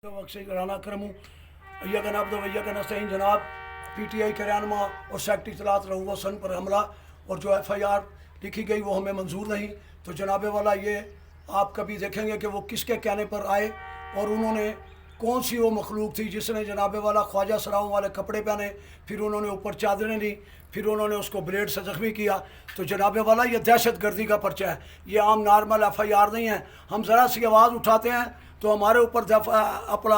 राना करमू यगन अब्द यगन सईन जनाब PTI के रहनुमा और सेक्रेटरी इतलात रऊआ सन पर हमला और जो FIR लिखी गई वो हमें मंजूर नहीं। तो जनाबे वाला ये आप कभी देखेंगे कि वो किसके कहने पर आए और उन्होंने कौन सी वो मखलूक थी जिसने जनाबे वाला ख्वाजा सराओं वाले कपड़े पहने, फिर उन्होंने ऊपर चादरें ली, फिर उन्होंने उसको ब्लेड से ज़ख्मी किया। तो जनाबे वाला ये दहशत गर्दी का पर्चा है, ये आम नॉर्मल FIR नहीं है। हम ज़रा सी आवाज़ उठाते हैं तो हमारे ऊपर अपना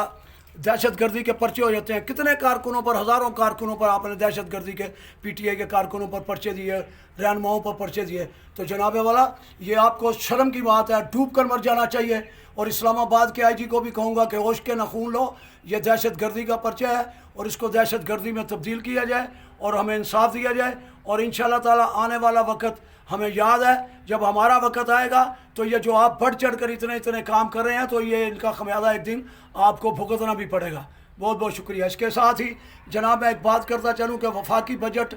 दहशत गर्दी के पर्चे हो जाते हैं। कितने कारकुनों पर, हज़ारों कारकुनों पर आपने दहशत गर्दी के PTI के कारकुनों पर पर्चे दिए, रहनुमाओं पर पर्चे दिए। तो जनाबे वाला ये आपको शर्म की बात है, डूब कर मर जाना चाहिए। और इस्लामाबाद के IG को भी कहूँगा कि होश के नखून लो, ये दहशत गर्दी का पर्चा है और इसको दहशत गर्दी में तब्दील किया जाए और हमें इंसाफ दिया जाए। और इंशाअल्लाह ताला आने वाला वक्त हमें याद है, जब हमारा वक्त आएगा तो ये जो आप बढ़ चढ़ कर इतने इतने काम कर रहे हैं तो ये इनका खमियाजा एक दिन आपको भुगतना भी पड़ेगा। बहुत बहुत शुक्रिया। इसके साथ ही जनाब मैं एक बात करता चलूँ कि वफाकी बजट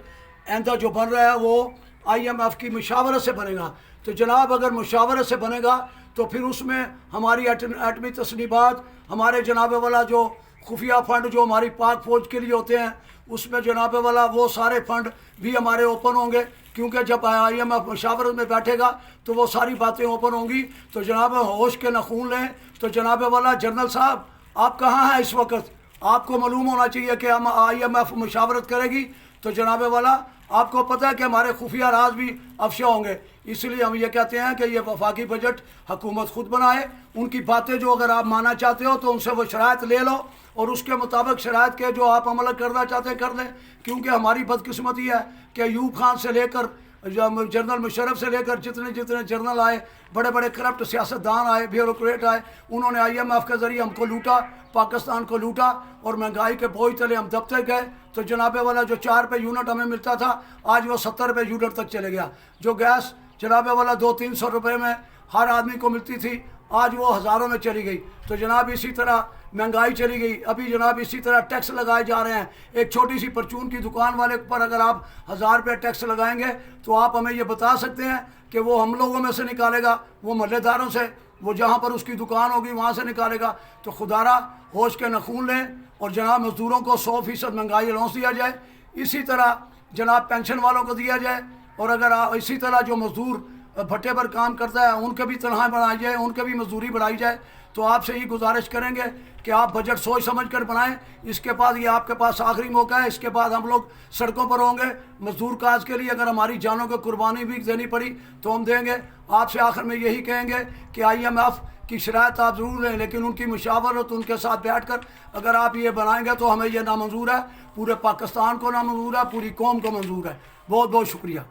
आइंदा जो बन रहा है वो IMF की मुशावरत से बनेगा। तो जनाब अगर मुशावरत से बनेगा तो फिर उसमें हमारी एटमी तस्नीबात, हमारे जनाबे वाला जो खुफिया फ़ंड जो हमारी पाक फ़ौज के लिए होते हैं, उसमें जनाबे वाला वो सारे फ़ंड भी हमारे ओपन होंगे, क्योंकि जब IMF मुशावरत में बैठेगा तो वो सारी बातें ओपन होंगी। तो जनाब होश के नखून लें। तो जनाबे वाला जनरल साहब आप कहाँ हैं इस वक्त? आपको मालूम होना चाहिए कि हम IMF मुशावरत करेगी। तो जनाबे वाला आपको पता है कि हमारे खुफिया राज भी अफशा होंगे, इसलिए हम ये कहते हैं कि ये वफाकी बजट हुकूमत खुद बनाए। उनकी बातें जो अगर आप मानना चाहते हो तो उनसे वो शराइत ले लो और उसके मुताबिक शराइत के जो आप अमल करना चाहते हैं कर लें। क्योंकि हमारी बदकिस्मती है कि अयूब खान से लेकर जनरल मुशर्रफ से लेकर जितने जितने जनरल आए, बड़े बड़े करप्ट सियासतदान आए, ब्यूरोक्रेट आए, उन्होंने IMF के ज़रिए हमको लूटा, पाकिस्तान को लूटा और महंगाई के बोझ तले हम दबते गए। तो जनाबे वाला जो 4 रुपये यूनिट हमें मिलता था आज वो 70 रुपये यूनिट तक चले गया। जो गैस जनाबे वाला 200-300 रुपये में हर आदमी को मिलती थी आज वो हज़ारों में चली गई। तो जनाब इसी तरह महंगाई चली गई। अभी जनाब इसी तरह टैक्स लगाए जा रहे हैं। एक छोटी सी परचून की दुकान वाले पर अगर आप 1000 रुपये टैक्स लगाएंगे तो आप हमें ये बता सकते हैं कि वो हम लोगों में से निकालेगा, वो महल्लेदारों से, वो जहाँ पर उसकी दुकान होगी वहाँ से निकालेगा? तो खुदारा होश के नखून लें और जनाब मज़दूरों को 100% महंगाई अलाउंस दिया जाए। इसी तरह जनाब पेंशन वालों को दिया जाए और अगर इसी तरह जो मज़दूर भट्टे पर काम करता है उनके भी तनख्वाहें बढ़ाई जाए, उनके भी मजदूरी बढ़ाई जाए। तो आपसे ही गुजारिश करेंगे कि आप बजट सोच समझ कर बनाएं। इसके बाद ये आपके पास आखिरी मौका है, इसके बाद हम लोग सड़कों पर होंगे मजदूर काज के लिए। अगर हमारी जानों को कुर्बानी भी देनी पड़ी तो हम देंगे। आपसे आखिर में यही कहेंगे कि IMF की शराइत आप ज़रूर लें, लेकिन उनकी मुशावरत उनके साथ बैठ कर अगर आप ये बनाएंगे तो हमें यह नामंजूर है, पूरे पाकिस्तान को नामंजूर है, पूरी कौम को मंजूर है। बहुत बहुत शुक्रिया।